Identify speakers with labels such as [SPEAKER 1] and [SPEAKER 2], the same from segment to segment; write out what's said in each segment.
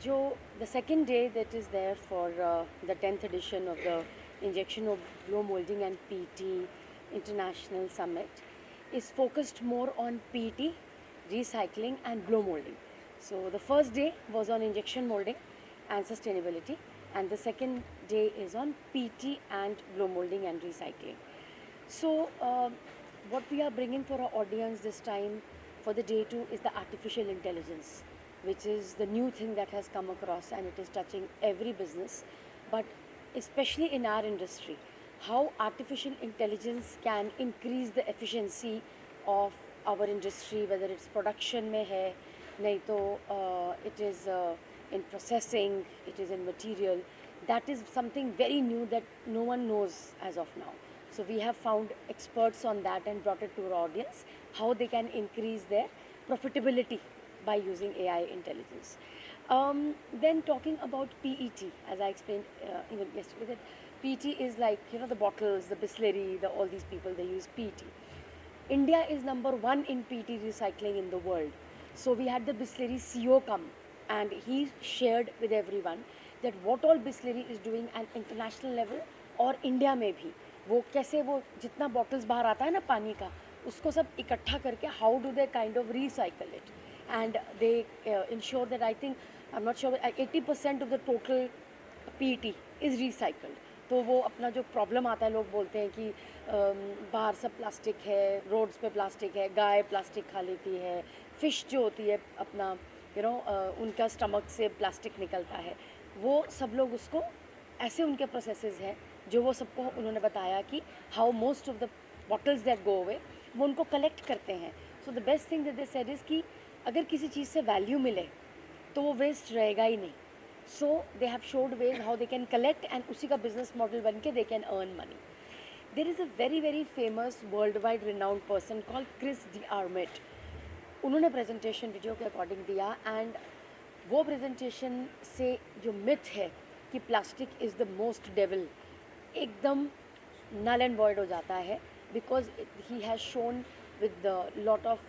[SPEAKER 1] जो the second day that is there for the 10th edition of the Injection of Blow Molding and PET International Summit is focused more on PET, recycling and blow molding. So the first day was on injection molding and sustainability, and the second day is on PET and blow molding and recycling. So what we are bringing for our audience this time for the day 2 is the artificial intelligence, which is the new thing that has come across, and it is touching every business, but especially in our industry, how artificial intelligence can increase the efficiency of our industry, whether it's production में है, नहीं तो it is in processing, it is in material. That is something very new that no one knows as of now. So we have found experts on that and brought it to our audience, how they can increase their profitability by using AI intelligence. Then talking about PET, as I explained even yesterday, that PET is like, you know, the bottles, the Bisleri, all these people, they use PET. India is #1 in PET recycling in the world. So we had the Bisleri CEO come, and he shared with everyone that what all Bisleri is doing at international level और India में भी वो कैसे वो जितना bottles बाहर आता है ना पानी का उसको सब इकट्ठा करके how do they kind of recycle it and they ensure that I think I am not sure 80% of the total PET is recycled. तो वो अपना जो प्रॉब्लम आता है, लोग बोलते हैं कि बाहर सब प्लास्टिक है, रोड्स पे प्लास्टिक है, गाय प्लास्टिक खा लेती है, फ़िश जो होती है अपना उनका स्टमक से प्लास्टिक निकलता है, वो सब लोग उसको ऐसे उनके प्रोसेसेस हैं जो वो सबको उन्होंने बताया कि how most of the bottles that go away वो उनको कलेक्ट करते हैं. So the best thing that they said is कि अगर किसी चीज़ से वैल्यू मिले तो वो वेस्ट रहेगा ही नहीं. So they have showed ways how they can collect and उसी का बिजनेस मॉडल बन के they can earn money. There is a very very famous world wide renowned person called Chris DeArmitt. उन्होंने प्रेजेंटेशन वीडियो के according दिया, and वो presentation से जो मिथ है कि plastic is the most devil एकदम null and void हो जाता है, because he has shown with the lot of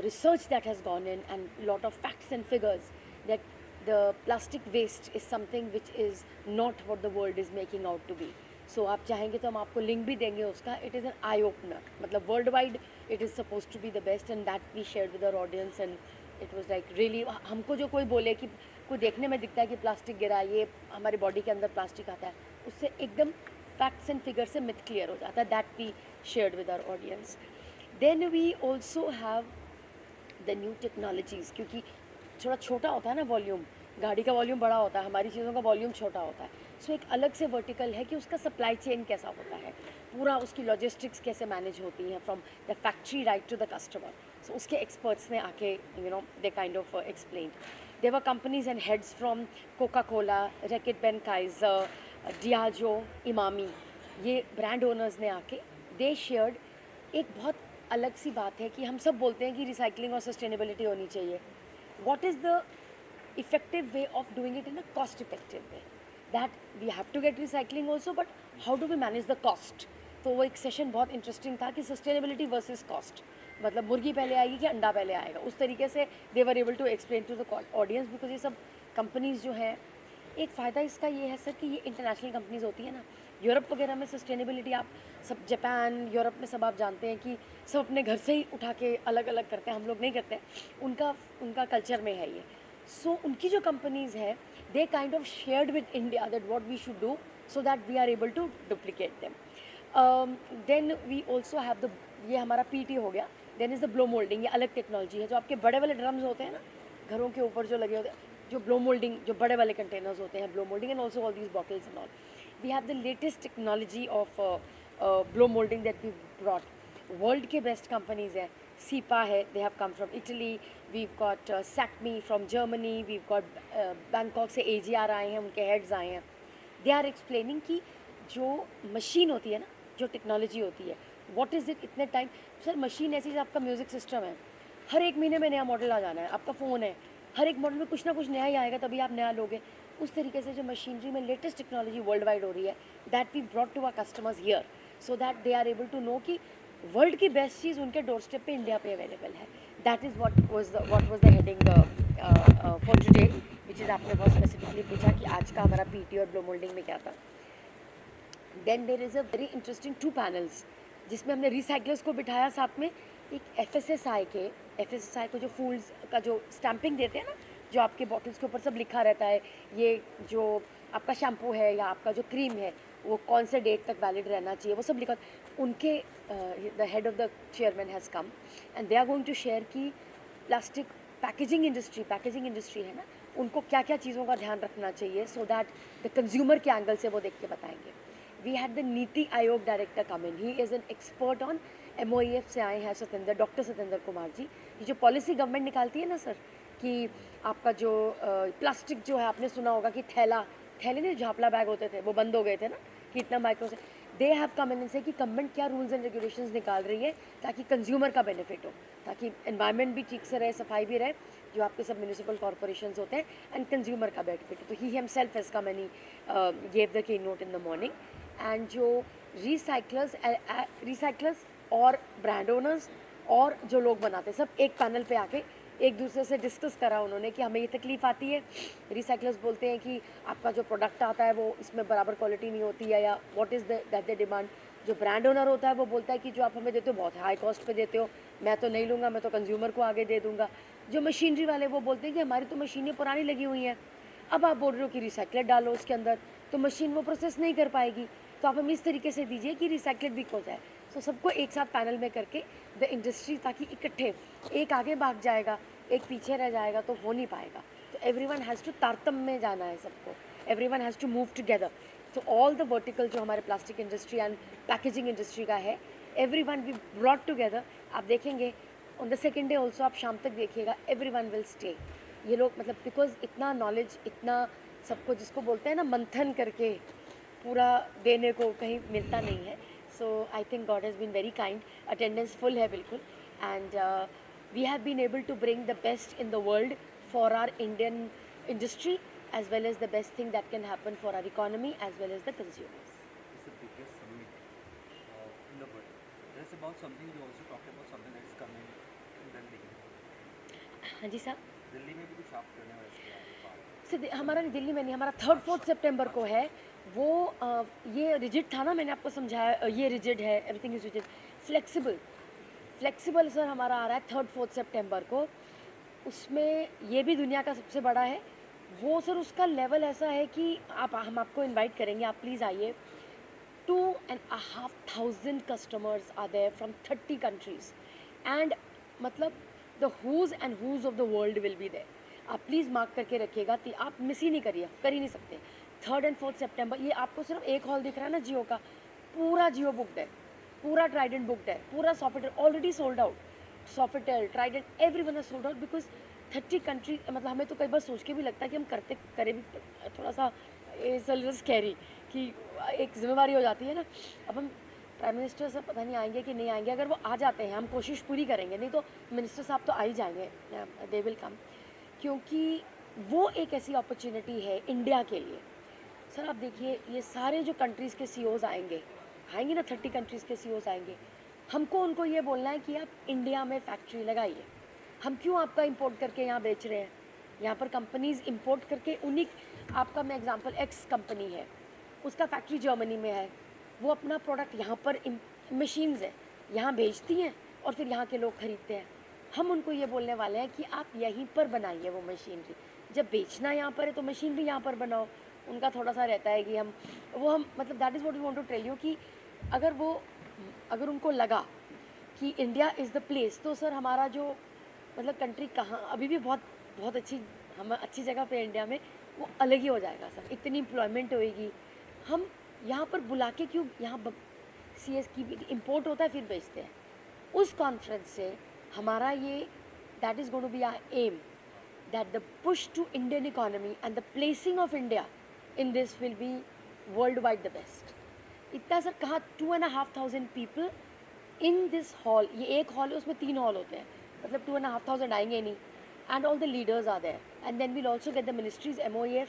[SPEAKER 1] research that has gone in and lot of facts and figures that the plastic waste is something which is not what the world is making out to be. So आप चाहेंगे तो हम आपको link भी देंगे उसका. It is an eye opener. मतलब world wide it is supposed to be the best, and that we shared with our audience, and it was like really हमको जो कोई बोले कि कोई देखने में दिखता है कि प्लास्टिक गिरा, ये हमारी बॉडी के अंदर प्लास्टिक आता है, उससे एकदम फैक्ट्स एंड फिगर से मिथ क्लियर हो जाता है. That we shared with our audience. Then we also have the new technologies, क्योंकि थोड़ा छोटा होता है ना वॉल्यूम, गाड़ी का वॉल्यूम बड़ा होता है, हमारी चीज़ों का वॉल्यूम छोटा होता है. सो एक अलग से वर्टिकल है कि उसका सप्लाई चेन कैसा होता है, पूरा उसकी लॉजिस्टिक्स कैसे मैनेज होती हैं from the factory right to the customer. So उसके एक्सपर्ट्स ने आके they kind of explained. There were companies and heads from Coca Cola, Reckitt Benckiser, Diageo, Emami, ये ब्रांड ओनर्स ने आके दे शेयर्ड. एक बहुत अलग सी बात है कि हम सब बोलते हैं कि रिसाइकलिंग और सस्टेनेबिलिटी होनी चाहिए. What is the effective way of doing it in a cost effective way? That we have to get recycling also, but how do we manage the cost? तो वो एक सेशन बहुत इंटरेस्टिंग था कि sustainability versus cost, मतलब मुर्गी पहले आएगी कि अंडा पहले आएगा. उस तरीके से they were able to explain to the audience, because ये सब कंपनीज जो हैं, एक फ़ायदा इसका ये है सर कि ये इंटरनेशनल कंपनीज होती है ना. यूरोप वगैरह में सस्टेनेबिलिटी आप सब, जापान, यूरोप में सब आप जानते हैं कि सब अपने घर से ही उठा के अलग अलग करते हैं, हम लोग नहीं करते हैं. उनका कल्चर में है ये. सो उनकी जो कंपनीज़ हैं, they kind of shared with India that what we should do so that we are able to duplicate them. Then we also have the, ये हमारा PET हो गया. Then is the blow moulding. ये अलग technology है. जो आपके बड़े वाले ड्रम्स होते हैं ना घरों के ऊपर जो लगे होते हैं, जो ब्लो मोल्डिंग, जो बड़े वाले कंटेनर्स होते हैं, blow moulding, and also all these bottles and all. We have the latest technology of blow moulding that we brought. World के बेस्ट कंपनीज हैं. सीपा है, they have come from Italy. We got Sacmi from Germany. We got Bangkok से AGR आए हैं, उनके heads आए हैं. They are explaining कि जो मशीन होती है ना, जो टेक्नोलॉजी होती है, व्हाट इज़ इट, इतने टाइम सर मशीन ऐसी आपका म्यूज़िक सिस्टम है, हर एक महीने में नया मॉडल आ जाना है. आपका फ़ोन है, हर एक मॉडल में कुछ ना कुछ नया ही आएगा, तभी आप नया लोगे. उस तरीके से जो मशीनरी में लेटेस्ट टेक्नोलॉजी वर्ल्ड वाइड हो रही है, that we brought to our customers here, so that they are able to know कि वर्ल्ड की बेस्ट चीज़ उनके डोर स्टेप पे इंडिया पे अवेलेबल है. That is what was the heading for today. चीज़ आपने बहुत स्पेसिफिकली पूछा कि आज का हमारा पीटी और ब्लो मोल्डिंग में क्या था। Then there is a very interesting 2 panels जिसमें हमने रिसाइकलर्स को बिठाया साथ में, एक एफएसएसआई को जो फूड्स का जो स्टैंपिंग देते हैं ना, जो आपके बॉटल्स के ऊपर सब लिखा रहता है, ये जो आपका शैम्पू है या आपका जो क्रीम है वो कौन से डेट तक वैलिड रहना चाहिए, वो सब लिखा। उनके the head of the chairman has come and they are going to share कि प्लास्टिक पैकेजिंग इंडस्ट्री है ना, उनको क्या क्या चीज़ों का ध्यान रखना चाहिए, सो दैट द कंज्यूमर के एंगल से वो देख के बताएंगे। We had the NITI Aayog director come in, he is an expert on MOEF से आए हैं डॉक्टर सतेंद्र कुमार जी। ये जो पॉलिसी गवर्नमेंट निकालती है ना सर, कि आपका जो प्लास्टिक जो है, आपने सुना होगा कि थैले नहीं, झापला बैग होते थे वो बंद हो गए थे ना, कि इतना माइक्रो से दे हैव कम इन से कि गवर्नमेंट क्या रूल्स एंड रेगुलेशंस निकाल रही है ताकि कंज्यूमर का बेनिफिट हो, ताकि एनवायरनमेंट भी ठीक से रहे, सफाई भी रहे, जो आपके सब म्यूनिसिपल कॉर्पोरेशंस होते हैं, एंड कंज्यूमर का बेनिफिट हो। तो he himself has come and he gave the key note in the morning. And जो रिसाइकलर्स और ब्रांड ओनर्स और जो लोग बनाते हैं, सब एक पैनल पे आके एक दूसरे से डिस्कस करा उन्होंने कि हमें ये तकलीफ़ आती है। रिसाइकलर्स बोलते हैं कि आपका जो प्रोडक्ट आता है वो इसमें बराबर क्वालिटी नहीं होती है, या what is that the demand. जो ब्रांड ओनर होता है वो बोलता है कि जो आप हमें देते हो बहुत हाई कॉस्ट पे देते हो, मैं तो नहीं लूँगा, मैं तो कंज्यूमर को आगे दे दूँगा। जो मशीनरी वाले वो बोलते हैं कि हमारी तो मशीनें पुरानी लगी हुई हैं, अब आप बोल रहे हो कि रिसाइकलेट डालो उसके अंदर, तो मशीन वो प्रोसेस नहीं कर पाएगी, तो आप हमें इस तरीके से दीजिए कि रिसाइकलेट भी हो जाए। सो सबको एक साथ पैनल में करके द इंडस्ट्री, ताकि इकट्ठे, एक आगे भाग जाएगा एक पीछे रह जाएगा तो हो नहीं पाएगा। तो एवरीवन हैज़ टू तारतम्य में जाना है सबको, everyone has to move together. तो ऑल द वर्टिकल जो हमारे plastic industry and packaging industry का है, एवरीवन वी ब्रॉट टुगेदर। आप देखेंगे on the second day also, आप शाम तक देखिएगा, एवरीवन विल स्टे। ये लोग मतलब बिकॉज इतना नॉलेज, इतना सबको जिसको बोलते हैं ना मंथन करके पूरा देने को कहीं मिलता नहीं है। So I think God has been very kind, attendance full है बिल्कुल, and we have been able to bring the best in the world for our Indian industry, as well as the best thing that can happen for our economy as well as the consumers.
[SPEAKER 2] It's the biggest summit in the world. That's about something you also talked about, something that is coming in Delhi.
[SPEAKER 1] हाँ जी साहब,
[SPEAKER 2] दिल्ली में भी कुछ आप करने वाले हैं?
[SPEAKER 1] से हमारा दिल्ली में नहीं, हमारा 3-4 सितंबर को है वो। ये रिजिड था ना, मैंने आपको समझाया, ये रिजिड है, everything is rigid. Flexible sir हमारा आ रहा है 3-4 सितंबर को। उसमें ये भी दुनिया का सबसे बड़ा है वो सर। उसका लेवल ऐसा है कि हम आपको इनवाइट करेंगे, आप प्लीज़ आइए। 2,500 customers are there from 30 countries, and मतलब the who's and who's of the world will be there. आप प्लीज़ मार्क करके रखिएगा, आप मिस ही नहीं करिए, कर ही नहीं सकते। 3 और 4 सितंबर, ये आपको सिर्फ एक हॉल दिख रहा है ना जियो का, पूरा जियो बुकड है, पूरा ट्राइडेंट बुकड है, पूरा software already sold out. Software Trident everyone has sold out, because 30 country, मतलब हमें तो कई बार सोच के भी लगता है कि हम करें भी थोड़ा सा स्कैरी, कि एक जिम्मेवारी हो जाती है ना। अब हम प्राइम मिनिस्टर से पता नहीं आएंगे कि नहीं आएंगे, अगर वो आ जाते हैं हम कोशिश पूरी करेंगे, नहीं तो मिनिस्टर साहब तो आ ही जाएंगे, दे विल कम, क्योंकि वो एक ऐसी अपॉर्चुनिटी है इंडिया के लिए। सर आप देखिए, ये सारे जो कंट्रीज़ के CEOs आएंगे ना, 30 कंट्रीज़ के CEOs आएंगे, हमको उनको ये बोलना है कि आप इंडिया में फैक्ट्री लगाइए। हम क्यों आपका इंपोर्ट करके यहाँ बेच रहे हैं? यहाँ पर कंपनीज़ इंपोर्ट करके उन्हीं, आपका मैं एग्जांपल, एक्स कंपनी है, उसका फैक्ट्री जर्मनी में है, वो अपना प्रोडक्ट यहाँ पर मशीन्स है यहाँ बेचती हैं और फिर यहाँ के लोग खरीदते हैं। हम उनको ये बोलने वाले हैं कि आप यहीं पर बनाइए वो मशीनरी, जब बेचना यहाँ पर है तो मशीनरी यहाँ पर बनाओ। उनका थोड़ा सा रहता है कि हम मतलब that is what we want to tell you, कि अगर उनको लगा कि इंडिया इज़ द प्लेस, तो सर हमारा जो मतलब कंट्री कहाँ अभी भी बहुत बहुत हम अच्छी जगह पे इंडिया में, वो अलग ही हो जाएगा सर। इतनी एम्प्लॉयमेंट होएगी, हम यहाँ पर बुला के क्यों, यहाँ CS की इम्पोर्ट होता है फिर बेचते हैं। उस कॉन्फ्रेंस से हमारा ये that is going to be our aim, that the push to Indian economy and the placing of India in this will be world wide the best. इतना सर कहाँ, 2,500 पीपल इन दिस हॉल, ये एक hall है उसमें 3 hall होते हैं, मतलब 2,500 आएंगे नहीं, and all the leaders are there, and then we'll also get the ministries, MOEF,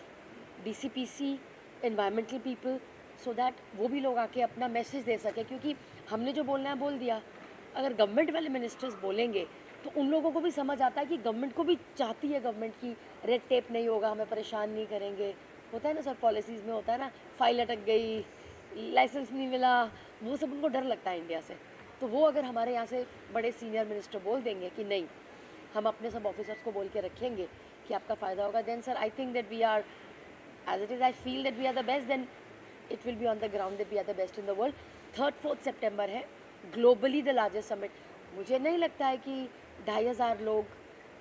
[SPEAKER 1] DCPC, environmental people, so that वो भी लोग आके अपना मैसेज दे सके। क्योंकि हमने जो बोलना है बोल दिया, अगर गवर्नमेंट वाले मिनिस्टर्स बोलेंगे तो उन लोगों को भी समझ आता है कि गवर्नमेंट को भी चाहती है, गवर्नमेंट की रेड टेप नहीं होगा, हमें परेशान नहीं करेंगे। होता है ना सर, पॉलिसीज़ में होता है ना, फाइल अटक गई, लाइसेंस नहीं मिला, वो सब उनको डर लगता है इंडिया से। तो वो अगर हमारे यहाँ से बड़े सीनियर मिनिस्टर बोल देंगे कि नहीं, हम अपने सब ऑफिसर्स को बोल के रखेंगे कि आपका फ़ायदा होगा, then sir I think that we are, as it is, I feel that we are the best, then it will be on the ground that we are the best in the world. 3rd-4th September है, globally the largest summit. मुझे नहीं लगता है कि 2500 लोग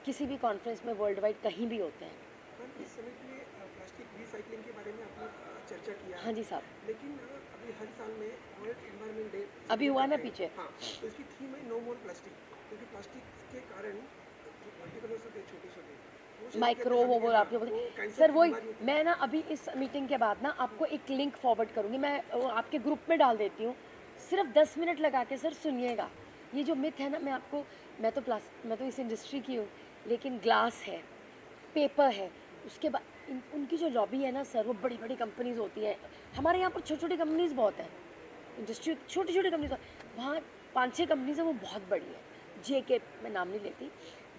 [SPEAKER 1] किसी भी conference में वर्ल्ड वाइड कहीं भी होते हैं।
[SPEAKER 3] मैम, इस समिट में प्लास्टिक रिसाइकलिंग के बारे में आपने चर्चा किया है।
[SPEAKER 1] हाँ जी साहब,
[SPEAKER 3] लेकिन अभी हर साल में वर्ल्ड एनवायरनमेंट डे
[SPEAKER 1] अभी हुआ ना पीछे।
[SPEAKER 3] हाँ, तो इसकी थीम है नो मोर प्लास्टिक, क्योंकि प्लास्टिक के कारण जो पार्टिकल्स होते हैं छोटे-छोटे, वो शरीर के
[SPEAKER 1] माइक्रो
[SPEAKER 3] अंदर
[SPEAKER 1] वो
[SPEAKER 3] जाके,
[SPEAKER 1] बोल आपके
[SPEAKER 3] वो
[SPEAKER 1] बोल
[SPEAKER 3] कैंसर
[SPEAKER 1] सर,
[SPEAKER 3] की
[SPEAKER 1] वही
[SPEAKER 3] बीमारी होती है।
[SPEAKER 1] मैं ना अभी इस मीटिंग के बाद ना आपको एक लिंक फॉरवर्ड करूँगी, मैं आपके ग्रुप में डाल देती हूँ। सिर्फ 10 मिनट लगा के सर सुनिएगा। ये जो मिथ है ना, मैं तो इस इंडस्ट्री की हूँ, लेकिन ग्लास है, पेपर है, उसके बाद उनकी जो लॉबी है ना सर, वो बड़ी बड़ी कंपनीज होती हैं। हमारे यहाँ पर छोटी छोटी कंपनीज बहुत हैं, इंडस्ट्री छोटी छोटी कंपनीज, वहाँ 5-6 कंपनीज हैं, वो बहुत बड़ी है। JK, मैं नाम नहीं लेती,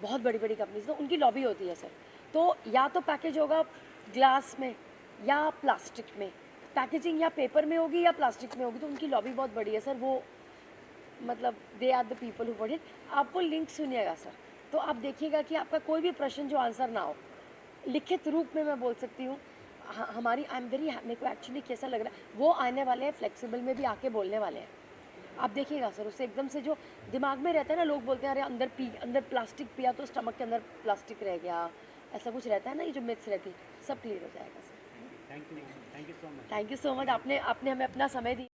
[SPEAKER 1] बहुत बड़ी बड़ी कंपनीज, तो उनकी लॉबी होती है सर। तो या तो पैकेज होगा ग्लास में या प्लास्टिक में, पैकेजिंग या पेपर में होगी या प्लास्टिक में होगी, तो उनकी लॉबी बहुत बड़ी है सर। वो मतलब they are the people who want it. आपको लिंक सुनिएगा सर, तो आप देखिएगा कि आपका कोई भी प्रश्न जो आंसर ना हो, लिखित रूप में मैं बोल सकती हूँ। हमारी आई एम वेरी, मेरे को एक्चुअली कैसा लग रहा है, वो आने वाले हैं फ्लेक्सिबल में भी आके बोलने वाले हैं। आप देखिएगा सर, उससे एकदम से जो दिमाग में रहता है ना, लोग बोलते हैं अरे अंदर प्लास्टिक पिया तो स्टमक के अंदर प्लास्टिक रह गया, ऐसा कुछ रहता है ना, ये जो मिथ्स रहती है, सब क्लियर हो जाएगा sir.
[SPEAKER 2] Thank you so much.
[SPEAKER 1] Thank you so much, आपने हमें अपना समय दिया।